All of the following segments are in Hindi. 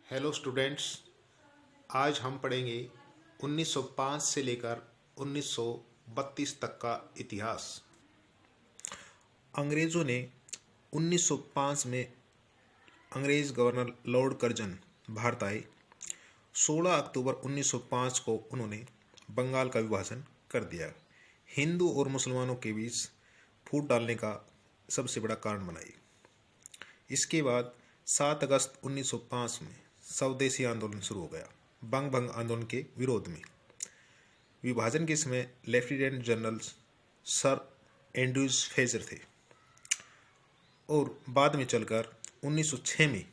Hello students. आज हम पढ़ेंगे 1905 से लेकर 1932 तक का इतिहास। अंग्रेज़ों ने 1905 में अंग्रेज़ गवर्नर लॉर्ड कर्जन भारत आए। 16 अक्टूबर 1905 को उन्होंने बंगाल का विभाजन कर दिया। हिंदू और मुसलमानों के बीच फूट डालने का सबसे बड़ा कारण बनाई। इसके बाद 7 अगस्त 1905 में स्वदेशी आंदोलन शुरू हो गया। बंग भंग आंदोलन के विरोध में विभाजन के समय lieutenant general sir Andrews Fraser थे और बाद में चलकर 1906 में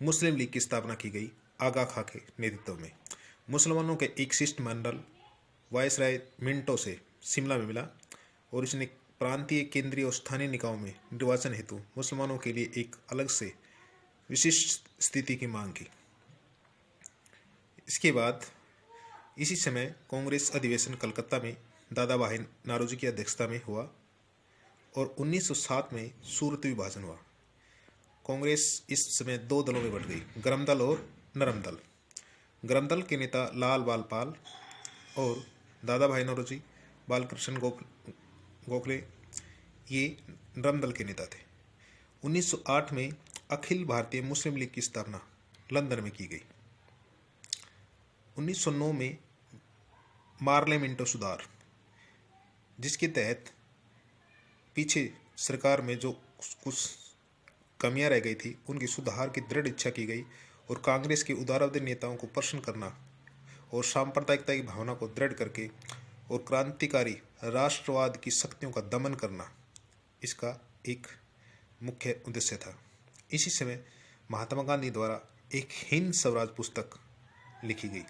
मुस्लिम लीग की स्थापना की गई आगा खां के नेतृत्व में। मुसलमानों के एक शिष्टमंडल वायसराय मिंटो से शिमला में मिला और इसने प्रांतीय, केंद्रीय और स्थानीय निकायों में निर्वाचन हेतु मुसलमानों के लिए एक अलग से विशिष्ट स्थिति की मांग की। इसके बाद इसी समय कांग्रेस अधिवेशन कलकत्ता में दादा भाई नारोजी की अध्यक्षता में हुआ और 1907 में सूरत विभाजन हुआ। कांग्रेस इस समय दो दलों में बंट गई, गरम दल और नरम दल। गरम दल के नेता लाल बाल पाल और दादा भाई नौरोजी बालकृष्ण गोखले ये नरम दल के नेता थे। 1908 में अखिल भारतीय मुस्लिम लीग की स्थापना लंदन में की गई। 1909 में मार्ले मिंटो सुधार, जिसके तहत पीछे सरकार में जो कुछ कमियां रह गई थी उनकी सुधार की दृढ़ इच्छा की गई और कांग्रेस के उदारवादी नेताओं को प्रश्न करना और सांप्रदायिकता की भावना को दृढ़ करके और क्रांतिकारी राष्ट्रवाद की शक्तियों का दमन करना इसका एक मुख्य उद्देश्य था। इसी समय महात्मा गांधी द्वारा एक हिंद स्वराज पुस्तक लिखी गई।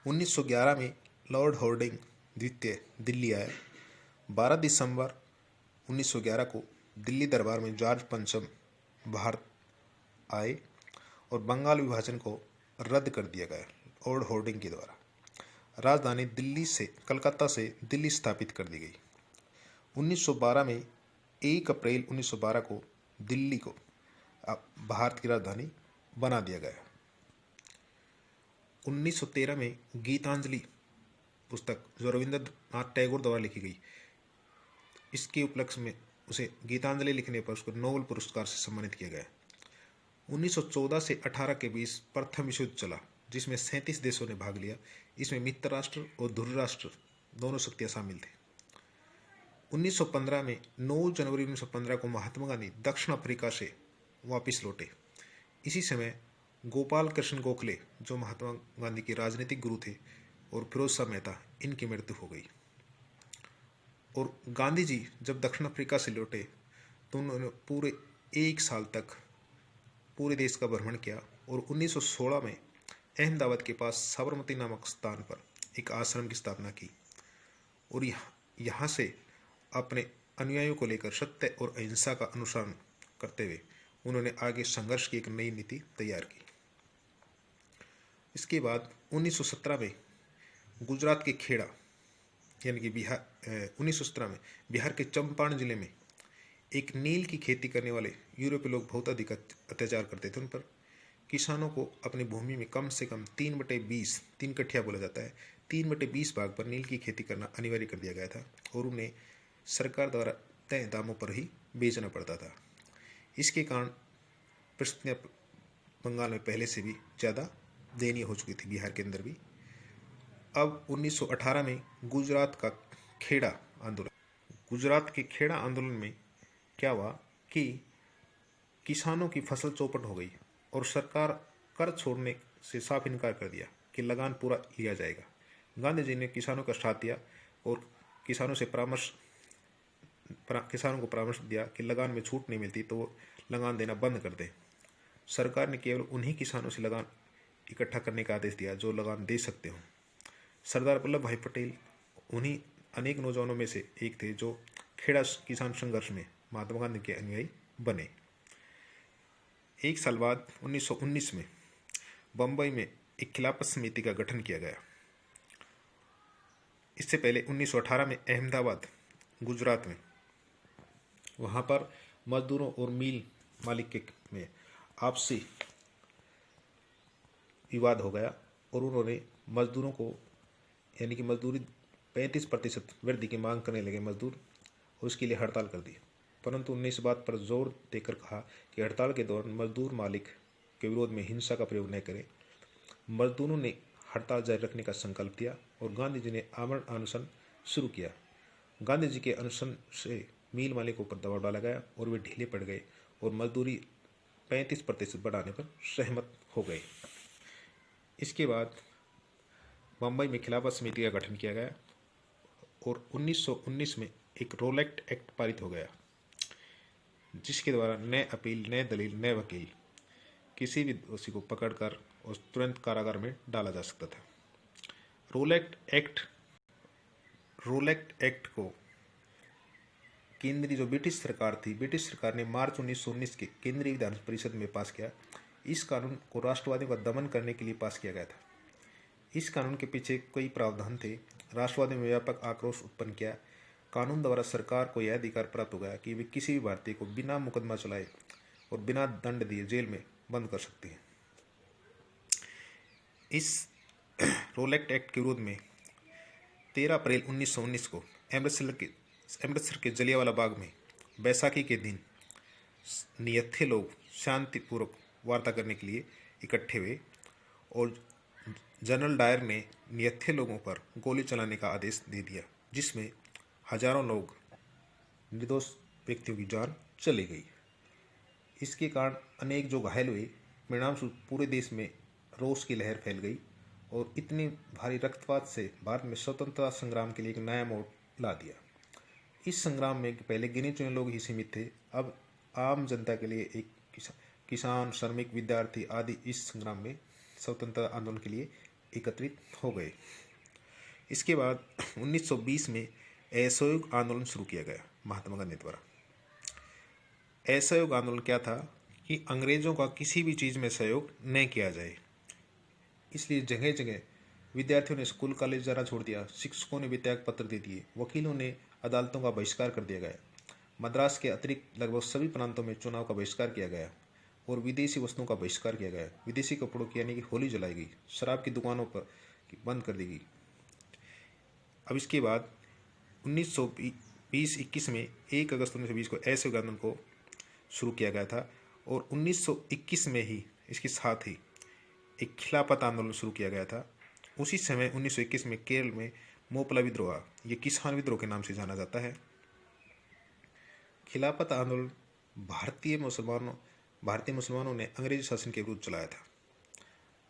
1911 में लॉर्ड हॉर्डिंग द्वितीय दिल्ली आए। 12 दिसंबर 1911 को दिल्ली दरबार में जॉर्ज पंचम भारत आए और बंगाल विभाजन को रद्द कर दिया गया लॉर्ड हॉर्डिंग के द्वारा। राजधानी दिल्ली से कलकत्ता से दिल्ली स्थापित कर दी गई। 1912 में 1 अप्रैल 1912 को दिल्ली को भारत की राजधानी बना दिया गया। 1913 में गीतांजलि पुस्तक जो रविंद्रनाथ टैगोर द्वारा लिखी गई, इसके उपलक्ष्य में उसे गीतांजलि लिखने पर उसको नोबेल पुरस्कार से सम्मानित किया गया। 1914 से 18 के बीच प्रथम विश्व युद्ध चला, जिसमें 37 देशों ने भाग लिया। इसमें मित्र राष्ट्र और ध्रुव राष्ट्र दोनों शक्तियां शामिल थे। 1915 में 9 जनवरी 1915 को महात्मा गांधी दक्षिण अफ्रीका से वापस लौटे। इसी समय गोपाल कृष्ण गोखले जो महात्मा गांधी के राजनीतिक गुरु थे और फिरोज शाह मेहता, इनकी मृत्यु हो गई। और गांधी जी जब दक्षिण अफ्रीका से लौटे तो उन्होंने पूरे 1 साल तक पूरे देश का भ्रमण किया और 1916 में अहमदाबाद के पास साबरमती नामक स्थान पर एक आश्रम की स्थापना की और यहाँ से अपने अनुयायियों को लेकर सत्य और अहिंसा का अनुसरण करते हुए उन्होंने आगे संघर्ष की एक नई नीति तैयार की। इसके बाद 1917 में गुजरात के खेड़ा यानी कि बिहार 1917 में बिहार के चंपारण जिले में एक नील की खेती करने वाले यूरोपीय लोग बहुत अधिक अत्याचार करते थे। उन पर किसानों को अपनी भूमि में कम से कम 3/20 3 कठिया बोला जाता है 3/20 भाग पर नील की खेती करना अनिवार्य कर दिया गया था और उन्हें सरकार द्वारा तय दामों पर ही बेचना पड़ता था। इसके कारण परिस्थितियाँ बंगाल में पहले से भी ज़्यादा दयनीय हो चुकी थी, बिहार के अंदर भी। अब 1918 में गुजरात का खेड़ा आंदोलन, गुजरात के खेड़ा आंदोलन में क्या हुआ कि किसानों की फसल चौपट हो गई और सरकार कर छोड़ने से साफ इनकार कर दिया कि लगान पूरा लिया जाएगा। गांधी जी ने किसानों का साथ दिया और किसानों को परामर्श दिया कि लगान में छूट नहीं मिलती तो वो लगान देना बंद कर दें। सरकार ने केवल उन्हीं किसानों से लगान इकट्ठा करने का आदेश दिया जो लगान दे सकते हों। सरदार वल्लभ भाई पटेल उन्हीं अनेक नौजवानों में से एक थे जो खेड़ा किसान संघर्ष में महात्मा गांधी के अनुयायी बने। 1 साल बाद 1919 में बम्बई में एक खिलाफत समिति का गठन किया गया। इससे पहले 1918 में अहमदाबाद गुजरात में वहाँ पर मजदूरों और मिल मालिक के में आपसी विवाद हो गया और उन्होंने मजदूरों को यानी कि मजदूरी 35% वृद्धि की मांग करने लगे मजदूर, और उसके लिए हड़ताल कर दी। परंतु उन्होंने इस बात पर जोर देकर कहा कि हड़ताल के दौरान मजदूर मालिक के विरोध में हिंसा का प्रयोग न करें। मजदूरों ने हड़ताल जारी रखने का संकल्प लिया और गांधी जी ने आमरण अनशन शुरू किया। गांधी जी के अनशन से मिल मालिकों पर दबाव डाला गया और वे ढीले पड़ गए और मजदूरी 35% बढ़ाने पर सहमत हो गए। इसके बाद मुंबई में खिलाफत समिति का गठन किया गया और 1919 में एक रोलेक्ट एक्ट पारित हो गया, जिसके द्वारा न अपील, न दलील, न वकील, किसी भी दोषी को पकड़कर और तुरंत कारागार में डाला जा सकता था। रोलेक्ट एक्ट को केंद्रीय जो ब्रिटिश सरकार थी, ब्रिटिश सरकार ने मार्च 1919 के केंद्रीय विधान परिषद में पास किया। इस कानून को राष्ट्रवादियों का दमन करने के लिए पास किया गया था। इस कानून के पीछे कई प्रावधान थे। राष्ट्रवादियों में व्यापक आक्रोश उत्पन्न किया। कानून द्वारा सरकार को यह अधिकार प्राप्त हो गया कि वे किसी भी भारतीय को बिना मुकदमा चलाए और बिना दंड दिए जेल में बंद कर सकते हैं। इस रोलेक्ट एक्ट के विरोध में 13 अप्रैल 1919 को अमृतसर के जलियांवाला बाग में बैसाखी के दिन निहत्थे लोग शांतिपूर्वक वार्ता करने के लिए इकट्ठे हुए और जनरल डायर ने निहत्थे लोगों पर गोली चलाने का आदेश दे दिया, जिसमें हजारों लोग निर्दोष व्यक्तियों की जान चली गई। इसके कारण अनेक जो घायल हुए, परिणामस्वरूप पूरे देश में रोष की लहर फैल गई और इतनी भारी रक्तपात से भारत में स्वतंत्रता संग्राम के लिए एक नया मोड़ ला दिया। इस संग्राम में पहले गिने चुने लोग ही सीमित थे, अब आम जनता के लिए एक किसान, श्रमिक, विद्यार्थी आदि इस संग्राम में स्वतंत्रता आंदोलन के लिए एकत्रित हो गए। इसके बाद 1920 में असहयोग आंदोलन शुरू किया गया महात्मा गांधी द्वारा। असहयोग आंदोलन क्या था कि अंग्रेजों का किसी भी चीज़ में सहयोग न किया जाए, इसलिए जगह जगह विद्यार्थियों ने स्कूल कॉलेज जाना छोड़ दिया, शिक्षकों ने भी त्याग पत्र दे दिए, वकीलों ने अदालतों का बहिष्कार कर दिया गया। मद्रास के अतिरिक्त लगभग सभी प्रांतों में चुनाव का बहिष्कार किया गया और विदेशी वस्तुओं का बहिष्कार किया गया। विदेशी कपड़ों की यानी कि होली जलाई गई, शराब की दुकानों पर बंद कर दी गई। अब इसके बाद 1920-21 में 1 अगस्त 1920 को असहयोग आंदोलन को शुरू किया गया था और 1921 में ही इसके साथ ही एक खिलाफत आंदोलन शुरू किया गया था। उसी समय 1921 में केरल में मोपला विद्रोह, ये किसान विद्रोह के नाम से जाना जाता है। खिलाफत आंदोलन भारतीय मुसलमानों ने अंग्रेजी शासन के विरुद्ध चलाया था।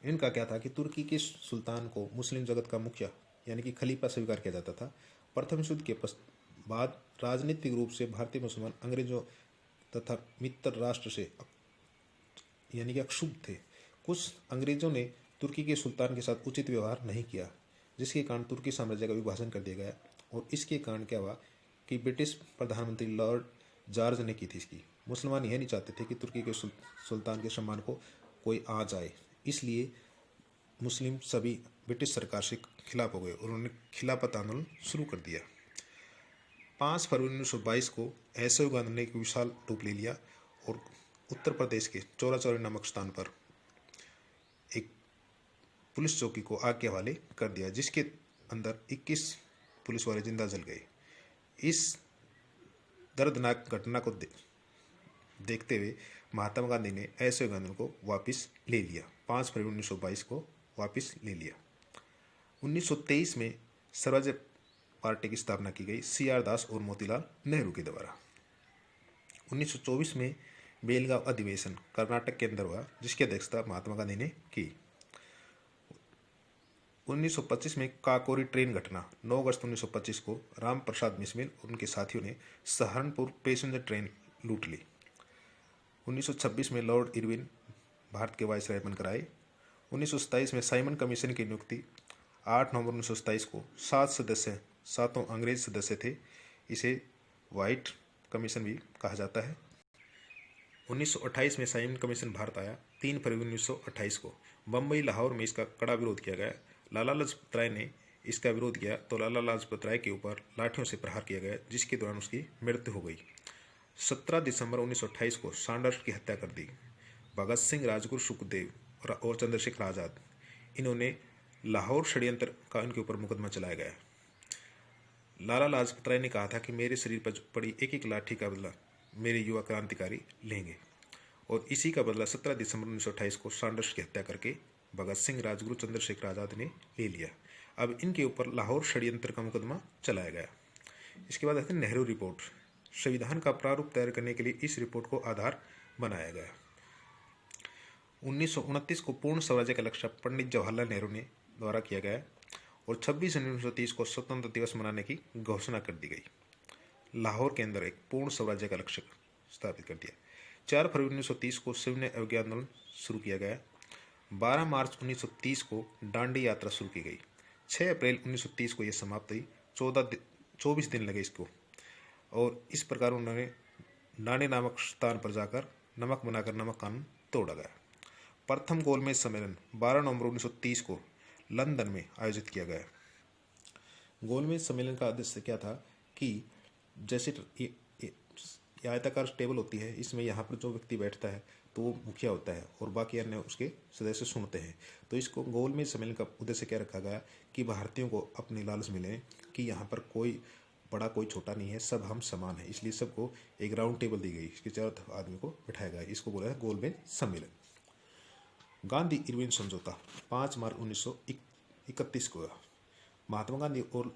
इनका क्या था कि तुर्की के सुल्तान को मुस्लिम जगत का मुखिया यानी कि खलीफा स्वीकार किया जाता था। प्रथम युद्ध के बाद राजनीतिक रूप से भारतीय मुसलमान अंग्रेजों तथा मित्र राष्ट्र से यानी कि अक्षुब्ध थे। कुछ अंग्रेजों ने तुर्की के सुल्तान के साथ उचित व्यवहार नहीं किया, जिसके कारण तुर्की साम्राज्य का विभाजन कर दिया गया और इसके कारण क्या हुआ कि ब्रिटिश प्रधानमंत्री लॉर्ड जॉर्ज ने की थी इसकी। मुसलमान यह नहीं चाहते थे कि तुर्की के सुल्तान के सम्मान को कोई आ जाए, इसलिए मुस्लिम सभी ब्रिटिश सरकार से खिलाफ हो गए और उन्होंने खिलाफत आंदोलन शुरू कर दिया। 5 फरवरी 1922 को असहयोग आंदोलन ने एक विशाल रूप ले लिया और उत्तर प्रदेश के चौरा नामक स्थान पर एक पुलिस चौकी को आग के हवाले कर दिया, जिसके अंदर 21 पुलिस वाले जिंदा जल गए। इस दर्दनाक घटना को देखते हुए महात्मा गांधी ने असहयोग आंदोलन को वापस ले लिया। 5 फरवरी 1922 को वापस ले लिया। 1923 में स्वराज पार्टी की स्थापना की गई CR दास और मोतीलाल नेहरू के द्वारा। 1924 में बेलगांव अधिवेशन कर्नाटक के अंदर हुआ, जिसकी अध्यक्षता महात्मा गांधी ने की। 1925 में काकोरी ट्रेन घटना, 9 अगस्त 1925 को राम प्रसाद बिस्मिल और उनके साथियों ने सहारनपुर पैसेंजर ट्रेन लूट ली। 1926 में लॉर्ड इरविन भारत के वायसराय बनकर आए। 1927 में साइमन कमीशन की नियुक्ति। 8 नवंबर 1927 को 7 सदस्य, 7 अंग्रेज सदस्य थे। इसे व्हाइट कमीशन भी कहा जाता है। 1928 में साइमन कमीशन भारत आया। 3 फरवरी 1928 को बम्बई, लाहौर में इसका कड़ा विरोध किया गया। लाला लाजपत राय ने इसका विरोध किया तो लाला लाजपत राय के ऊपर लाठियों से प्रहार किया गया, जिसके दौरान उसकी मृत्यु हो गई। 17 दिसंबर 1928 को सैंडर्स की हत्या कर दी। भगत सिंह, राजगुरु, सुखदेव और चंद्रशेखर आज़ाद, इन्होंने लाहौर षड्यंत्र का इनके ऊपर मुकदमा चलाया गया। लाला लाजपत राय ने कहा था कि मेरे शरीर पर पड़ी एक एक लाठी का बदला मेरे युवा क्रांतिकारी लेंगे, और इसी का बदला 17 दिसंबर 1928 को सैंडर्स की हत्या करके भगत सिंह, राजगुरु, चंद्रशेखर आज़ाद ने ले लिया। अब इनके ऊपर लाहौर षड्यंत्र का मुकदमा चलाया गया। इसके बाद आते हैं नेहरू रिपोर्ट। संविधान का प्रारूप तैयार करने के लिए इस रिपोर्ट को आधार बनाया गया। 1929 को पूर्ण स्वराज्य का लक्ष्य पंडित जवाहरलाल नेहरू ने द्वारा किया गया और 26 जनवरी 1930 को स्वतंत्र दिवस मनाने की घोषणा कर दी गई। लाहौर के अंदर एक पूर्ण स्वराज्य का लक्ष्य स्थापित कर दिया। 4 फरवरी 1930 को सविनय अवज्ञा आंदोलन शुरू किया गया। 12 मार्च 1930 को दांडी यात्रा शुरू की गई। 6 अप्रैल 1930 को यह समाप्त हुई। 24 दिन लगे इसको, और इस प्रकार उन्होंने दांडी नामक स्थान पर जाकर नमक बनाकर नमक कानून तोड़ा गया। प्रथम गोलमेज सम्मेलन 12 नवंबर 1930 को लंदन में आयोजित किया गया। गोलमेज सम्मेलन का उद्देश्य क्या था कि जैसे ये आयताकार टेबल होती है, इसमें यहाँ पर जो व्यक्ति बैठता है तो वो मुखिया होता है और बाकी अन्य उसके सदस्य सुनते हैं। तो इसको गोलमेज सम्मेलन का उद्देश्य क्या रखा गया कि भारतीयों को अपनी लालच मिले कि यहाँ पर कोई बड़ा कोई छोटा नहीं है, सब हम समान हैं, इसलिए सबको एक राउंड टेबल दी गई, इसके चारों तरफ आदमी को बिठाया गया। इसको बोला है गोलमेज सम्मेलन। गांधी इरविन समझौता 5 मार्च 1931 को। महात्मा गांधी और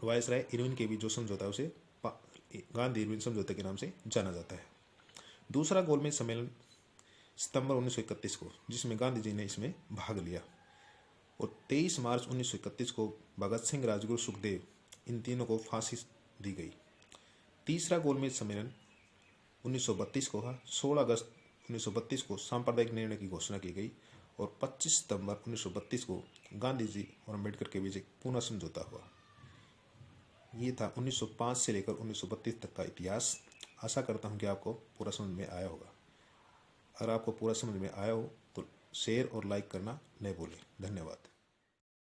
वायसराय इरविन के बीच जो समझौता है उसे गांधी इरविन समझौते के नाम से जाना जाता है। दूसरा गोलमेज सम्मेलन सितंबर 1931 को, जिसमें गांधी जी ने इसमें भाग लिया, और 23 मार्च 1931 को भगत सिंह, राजगुरु, सुखदेव, इन तीनों को फांसी दी गई। तीसरा गोलमेज सम्मेलन 1932 को था। 16 अगस्त 1932 को सांप्रदायिक निर्णय की घोषणा की गई, और 25 सितंबर 1932 को गांधी जी और अम्बेडकर के बीच एक पुनः समझौता हुआ। ये था 1905 से लेकर 1932 तक का इतिहास। आशा करता हूँ कि आपको पूरा समझ में आया होगा। अगर आपको पूरा समझ में आया हो तो शेयर और लाइक करना न भूलें। धन्यवाद।